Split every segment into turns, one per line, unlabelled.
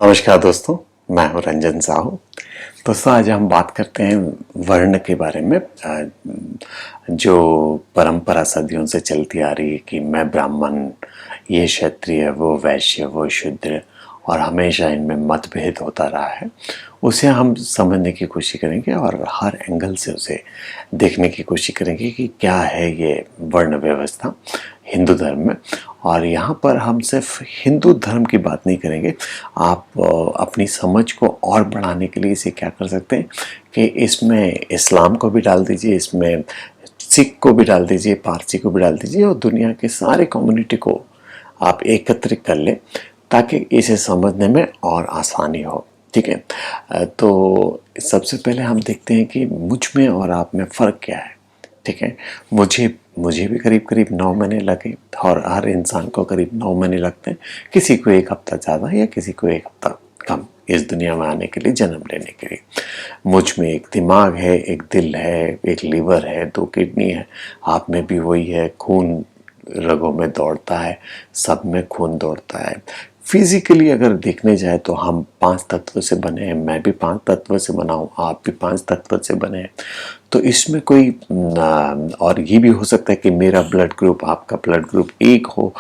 नमस्कार दोस्तों, मैं हूं रंजन साहू। दोस्तों, आज हम बात करते हैं वर्ण के बारे में। जो परंपरा सदियों से चलती आ रही है कि मैं ब्राह्मण, ये क्षत्रिय, वो वैश्य, वो शूद्र, और हमेशा इनमें मतभेद होता रहा है। उसे हम समझने की कोशिश करेंगे और हर एंगल से उसे देखने की कोशिश करेंगे कि क्या है ये वर्ण व्यवस्था हिंदू धर्म में। और यहाँ पर हम सिर्फ हिंदू धर्म की बात नहीं करेंगे। आप अपनी समझ को और बढ़ाने के लिए इसे क्या कर सकते हैं कि इसमें इस्लाम को भी डाल दीजिए, इसमें सिख को भी डाल दीजिए, पारसी को भी डाल दीजिए, और दुनिया के सारे कम्युनिटी को आप एकत्रित कर लें ताकि इसे समझने में और आसानी हो। ठीक है। तो सबसे पहले हम देखते हैं कि मुझ में और आप में फ़र्क क्या है। ठीक है। मुझे मुझे भी करीब करीब 9 महीने लगे, और हर इंसान को करीब 9 महीने लगते हैं। किसी को एक हफ्ता ज़्यादा या किसी को एक हफ्ता कम इस दुनिया में आने के लिए, जन्म लेने के लिए। मुझ में एक दिमाग है, एक दिल है, एक लीवर है, 2 किडनी है। आप में भी वही है, खून रगों में दौड़ता है, सब में खून दौड़ता है। फिजिकली अगर देखने जाए तो हम 5 तत्व से बने हैं। मैं भी 5 तत्व से बना हूँ, आप भी 5 तत्व से बने हैं। तो इसमें कोई और ये भी हो सकता है कि मेरा ब्लड ग्रुप आपका ब्लड ग्रुप एक हो,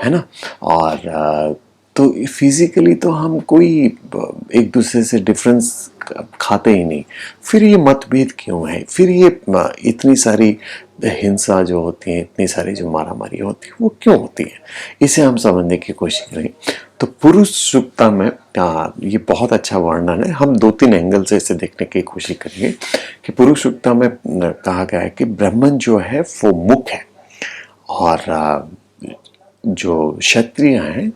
है ना। और तो फिजिकली तो हम कोई एक दूसरे से डिफरेंस खाते ही नहीं। फिर ये मतभेद क्यों है, फिर ये इतनी सारी हिंसा जो होती है, इतनी सारी जो मारामारी होती है, वो क्यों होती है, इसे हम समझने की कोशिश करें। तो पुरुष सुक्ता में ये बहुत अच्छा वर्णन है। हम 2-3 एंगल से इसे देखने की कोशिश करेंगे कि पुरुष सुक्ता में कहा गया है कि ब्राह्मण जो है वो मुख है, और जो क्षत्रिय हैं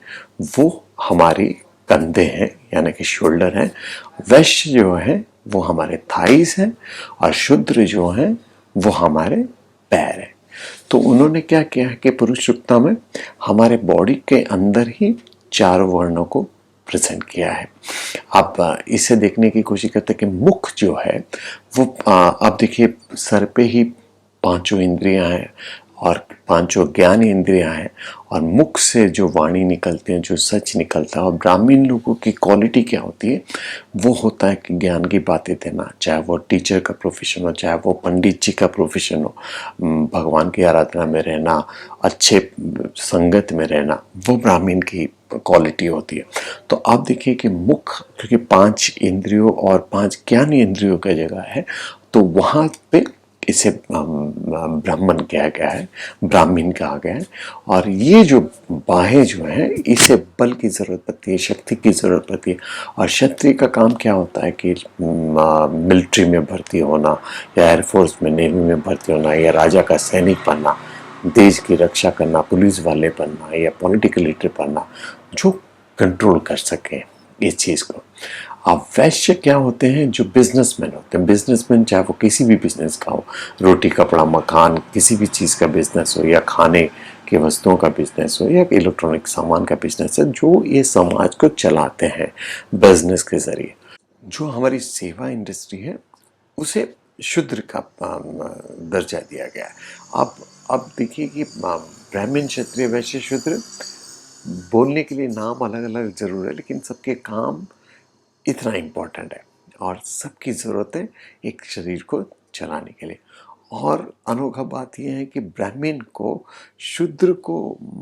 वो हमारी कंधे हैं, यानी कि शोल्डर हैं। वैश्य जो है वो हमारे थाइस हैं, और शूद्र जो हैं वो हमारे पैर हैं। तो उन्होंने क्या किया है कि पुरुष सुक्ता में हमारे बॉडी के अंदर ही 4 वर्णों को प्रेजेंट किया है। आप इसे देखने की कोशिश करते हैं कि मुख जो है वो आप देखिए, सर पे ही 5 इंद्रियां हैं, और 5 ज्ञान इंद्रियां हैं, और मुख से जो वाणी निकलते हैं, जो सच निकलता है। और ब्राह्मण लोगों की क्वालिटी क्या होती है, वो होता है कि ज्ञान की बातें देना, चाहे वो टीचर का प्रोफेशन हो, चाहे वो पंडित जी का प्रोफेशन हो, भगवान की आराधना में रहना, अच्छे संगत में रहना, वो ब्राह्मण की क्वालिटी होती है। तो आप देखिए कि मुख, क्योंकि 5 इंद्रियों और 5 ज्ञान इंद्रियों का जगह है, तो वहाँ पे इसे ब्राह्मण कहा गया है, ब्राह्मण कहा गया है। और ये जो बाहें जो हैं, इसे बल की ज़रूरत पड़ती है, शक्ति की ज़रूरत पड़ती है। और क्षत्रिय का काम क्या होता है कि मिलिट्री में भर्ती होना, या एयरफोर्स में, नेवी में भर्ती होना, या राजा का सैनिक बनना, देश की रक्षा करना, पुलिस वाले बनना, या पॉलिटिकल लीडर बनना, जो कंट्रोल कर सकें इस चीज़ को। अब वैश्य क्या होते हैं, जो बिजनेसमैन होते हैं। बिजनेसमैन चाहे वो किसी भी बिजनेस का हो, रोटी कपड़ा मकान, किसी भी चीज़ का बिजनेस हो, या खाने की वस्तुओं का बिजनेस हो, या इलेक्ट्रॉनिक सामान का बिजनेस है, जो ये समाज को चलाते हैं बिजनेस के जरिए। जो हमारी सेवा इंडस्ट्री है, उसे शूद्र का दर्जा दिया गया है। अब देखिए कि ब्राह्मण, क्षत्रिय, वैश्य, शूद्र बोलने के लिए नाम अलग अलग जरूर है, लेकिन सबके काम इतना इम्पोर्टेंट है, और सबकी ज़रूरत है एक शरीर को चलाने के लिए। और अनोखा बात यह है कि ब्राह्मण को शूद्र को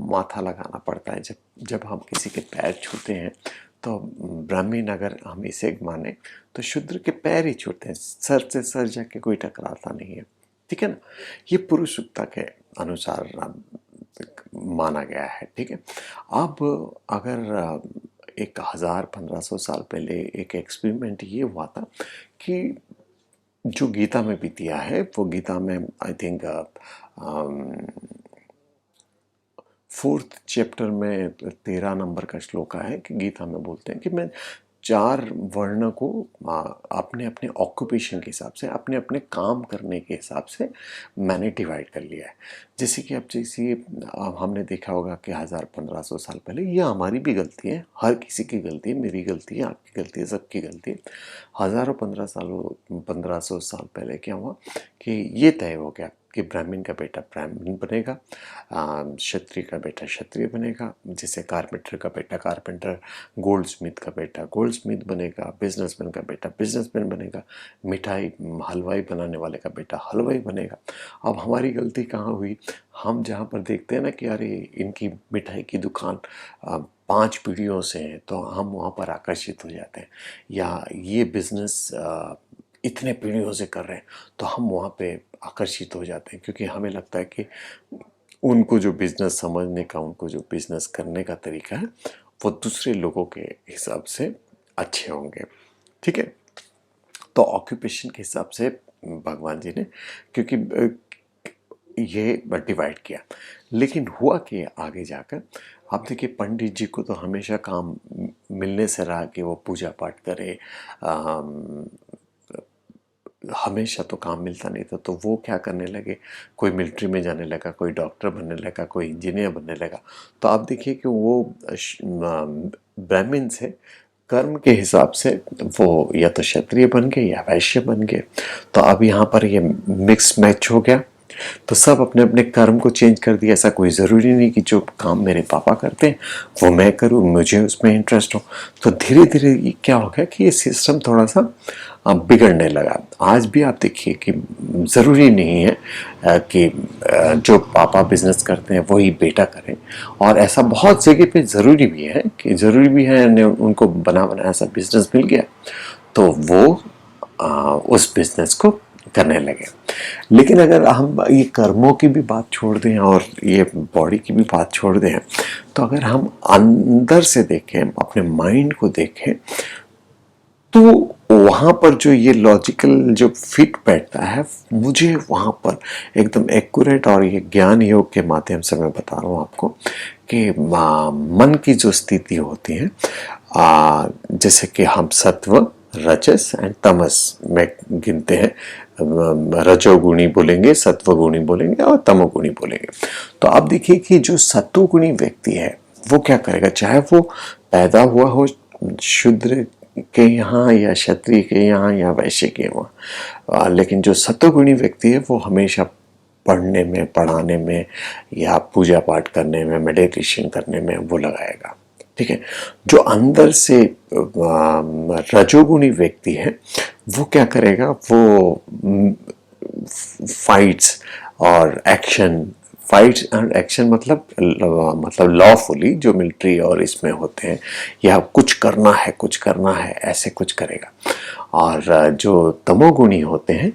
माथा लगाना पड़ता है। जब जब हम किसी के पैर छूते हैं, तो ब्राह्मण अगर हम इसे माने तो शूद्र के पैर ही छूते हैं, सर से सर जाके कोई टकराता नहीं है। ठीक है ना। ये पुरुष सुक्ता के अनुसार माना गया है। ठीक है। अब अगर 1000-1500 साल पहले एक एक्सपेरिमेंट ये हुआ था कि जो गीता में भी दिया है, वो गीता में आई थिंक 4th चैप्टर में 13 नंबर का श्लोक है कि गीता में बोलते हैं कि मैं 4 वर्ण को अपने अपने ऑक्यूपेशन के हिसाब से, अपने अपने काम करने के हिसाब से मैंने डिवाइड कर लिया है। जैसे कि अब जैसे हमने देखा होगा कि 1000-1500 साल पहले, ये हमारी भी गलती है, हर किसी की गलती है, मेरी गलती है, आपकी गलती है, सबकी गलती है। हज़ारों 1500 साल पहले क्या हुआ कि ये तय हो गया कि ब्राह्मण का बेटा ब्राह्मण बनेगा, क्षत्रिय का बेटा क्षत्रिय बनेगा, जैसे कारपेंटर का बेटा कारपेंटर, गोल्ड स्मिथ का बेटा गोल्ड स्मिथ बनेगा, बिजनेसमैन का बेटा बिजनेसमैन बनेगा, मिठाई हलवाई बनाने वाले का बेटा हलवाई बनेगा। अब हमारी गलती कहाँ हुई, हम जहाँ पर देखते हैं ना कि अरे इनकी मिठाई की दुकान 5 पीढ़ियों से है, तो हम वहाँ पर आकर्षित हो जाते हैं, या ये बिजनेस इतने पीढ़ियों से कर रहे हैं तो हम वहाँ पे आकर्षित हो जाते हैं, क्योंकि हमें लगता है कि उनको जो बिजनेस समझने का, उनको जो बिजनेस करने का तरीका है वो दूसरे लोगों के हिसाब से अच्छे होंगे। ठीक है, तो ऑक्यूपेशन के हिसाब से भगवान जी ने क्योंकि ये डिवाइड किया, लेकिन हुआ कि आगे जाकर आप देखिए पंडित जी को तो हमेशा काम मिलने से रहा कि वो पूजा पाठ करे, हमेशा तो काम मिलता नहीं था, तो वो क्या करने लगे, कोई मिलिट्री में जाने लगा, कोई डॉक्टर बनने लगा, कोई इंजीनियर बनने लगा। तो आप देखिए कि वो ब्राह्मण से कर्म के हिसाब से वो या तो क्षत्रिय बन गए या वैश्य बन गए। तो अब यहाँ पर ये मिक्स मैच हो गया, तो सब अपने अपने कर्म को चेंज कर दिया। ऐसा कोई ज़रूरी नहीं कि जो काम मेरे पापा करते हैं वो मैं करूँ, मुझे उसमें इंटरेस्ट हो। तो धीरे धीरे क्या हो गया कि ये सिस्टम थोड़ा सा बिगड़ने लगा। आज भी आप देखिए कि ज़रूरी नहीं है कि जो पापा बिजनेस करते हैं वही बेटा करें, और ऐसा बहुत जगह पे ज़रूरी भी है कि ज़रूरी भी है उनको बना बना ऐसा बिजनेस मिल गया तो वो उस बिजनेस को करने लगे। लेकिन अगर हम ये कर्मों की भी बात छोड़ दें और ये बॉडी की भी बात छोड़ दें, तो अगर हम अंदर से देखें, अपने माइंड को देखें, तो वहाँ पर जो ये लॉजिकल जो फिट बैठता है, मुझे वहाँ पर एकदम एक्यूरेट, और ये ज्ञान योग के माध्यम से मैं बता रहा हूँ आपको कि मन की जो स्थिति होती है, जैसे कि हम सत्व, रजस एंड तमस में गिनते हैं, रजोगुणी बोलेंगे, सत्वगुणी बोलेंगे और तमोगुणी बोलेंगे। तो आप देखिए कि जो सत्वगुणी व्यक्ति है वो क्या करेगा, चाहे वो पैदा हुआ हो शूद्र के यहाँ या क्षत्रिय के यहाँ या वैश्य के वहाँ, लेकिन जो सत्वगुणी व्यक्ति है वो हमेशा पढ़ने में, पढ़ाने में या पूजा पाठ करने में, मेडिटेशन करने में वो लगाएगा। ठीक है, जो अंदर से रजोगुणी व्यक्ति है वो क्या करेगा, वो फाइट्स और एक्शन, फाइट्स एंड एक्शन मतलब लॉफुली जो मिलिट्री और इसमें होते हैं, या कुछ करना है ऐसे कुछ करेगा। और जो तमोगुणी होते हैं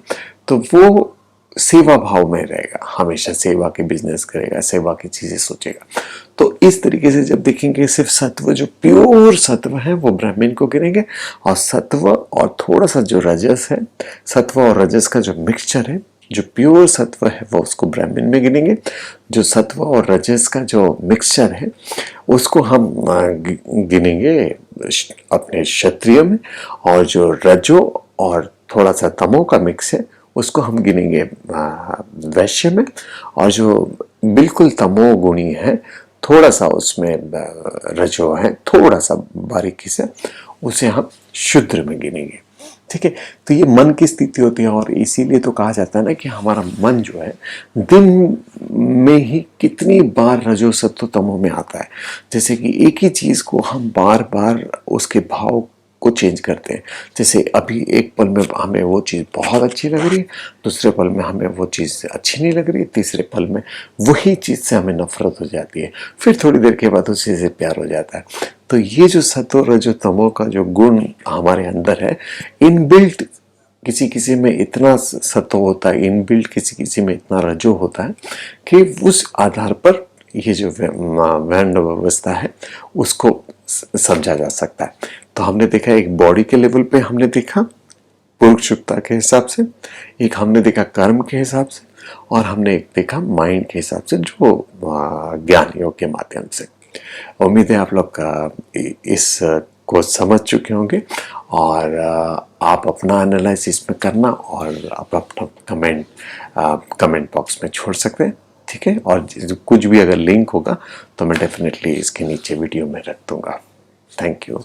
तो वो सेवा भाव में रहेगा, हमेशा सेवा के बिजनेस करेगा, सेवा की चीजें सोचेगा। तो इस तरीके से जब देखेंगे, सिर्फ सत्व जो प्योर सत्व है वो ब्राह्मण को गिनेंगे, और सत्व और थोड़ा सा जो रजस है, सत्व और रजस का जो मिक्सचर है, जो प्योर सत्व है वो उसको ब्राह्मण में गिनेंगे। जो सत्व और रजस का जो मिक्सचर है उसको हम गिनेंगे अपने क्षत्रिय में, और जो रजो और थोड़ा सा तमो का मिक्स है उसको हम गिनेंगे वैश्य में, और जो बिल्कुल तमोगुणी है, थोड़ा सा उसमें रजो है, थोड़ा सा बारीकी से, उसे हम शूद्र में गिनेंगे। ठीक है, तो ये मन की स्थिति होती है, और इसीलिए तो कहा जाता है ना कि हमारा मन जो है दिन में ही कितनी बार रजो सत्व तमो में आता है। जैसे कि एक ही चीज को हम बार बार उसके भाव को चेंज करते हैं। जैसे अभी एक पल में हमें वो चीज़ बहुत अच्छी लग रही है, दूसरे पल में हमें वो चीज़ अच्छी नहीं लग रही है, तीसरे पल में वही चीज़ से हमें नफरत हो जाती है, फिर थोड़ी देर के बाद उसी से प्यार हो जाता है। तो ये जो सत्व रजो तमो का जो गुण हमारे अंदर है, इनबिल्ट किसी किसी में इतना सत्व होता है, इनबिल्ट किसी किसी में इतना रजो होता है कि उस आधार पर ये जो वर्ण व्यवस्था है उसको समझा जा सकता है। तो हमने देखा एक बॉडी के लेवल पे, हमने देखा पुरुषता के हिसाब से, एक हमने देखा कर्म के हिसाब से, और हमने एक देखा माइंड के हिसाब से, जो ज्ञान योग के माध्यम से। उम्मीद है आप लोग इस को समझ चुके होंगे, और आप अपना एनालिसिस में करना और आप अपना कमेंट बॉक्स में छोड़ सकते हैं। ठीक है, और कुछ भी अगर लिंक होगा तो मैं डेफिनेटली इसके नीचे वीडियो में रख दूंगा। Thank you.